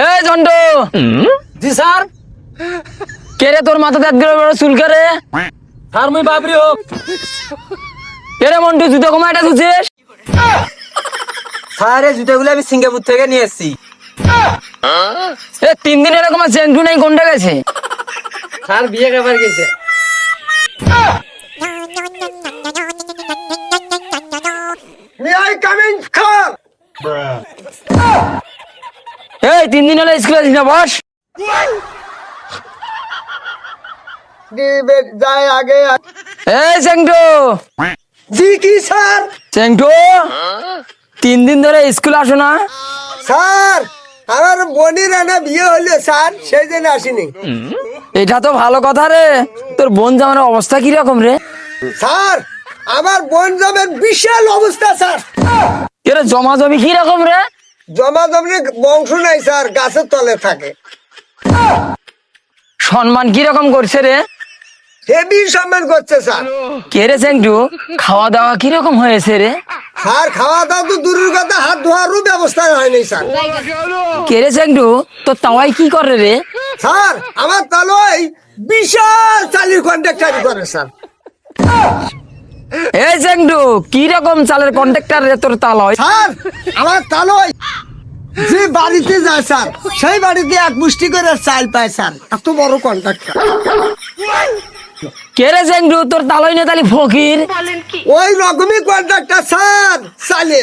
এই জন্টু। জি স্যার। কে রে তোর মাথাতে এত বড় চুল কে রে? স্যার মুই বাবরি হোক। কে রে মন্টু, জুতো কমাইটা ধুছিস? স্যার এই জুতোগুলো আমি সিঙ্গাপুর থেকে নিয়ে এসেছি। 3 দিন এরকম চেঞ্জু নাই, কোনটা গেছে? স্যার বিয়ে খাবার গেছে। May I come in, sir? এই 3 দিন হলো স্কুলে আসিস না, বস। যায় আগে। এই চেংটু। জি কি স্যার? চেংটু, 3 দিন ধরে স্কুল আসো না? স্যার আমার বোনের না বিয়ে হলো স্যার, সেই জন্য আসিনি। এটা তো ভালো কথা রে। তোর বোন জামার অবস্থা কি রকম রে? স্যার আমার বোন জমের বিশাল অবস্থা স্যার। কে রে, জমা জমি কি রকম রে? জমা জমির বংশ নাই স্যার, গাছের তলে থাকে। সম্মান কি রকম করছে রে? হেভি সম্মান করছে স্যার। কে রে চেংটু, খাওয়া দাওয়া কি রকম হয়েছে রে? স্যার খাওয়া দাওয়া তো দূরের কথা, হাত ধোয়ারও ব্যবস্থা হয়নি স্যার। কে রে চেংটু, তোর তাওয়াই কি করে রে? স্যার আমার তালয় বিশাল চালির কন্ট্রাক্টারি করে স্যার। এই চেংটু, কি রকম চালের কন্ট্রাক্টর রে তোর তালয়? স্যার আমার তালয় যে বাড়িতে যায় স্যার, সেই বাড়িতে এক মুষ্টি করে চাল পায় স্যার, এত বড় কন্ট্রাক্টর। কে রে চেংটু, তোর তালয় না তালি ফকির? ওই রকমই কন্ট্রাক্টর স্যার চালে।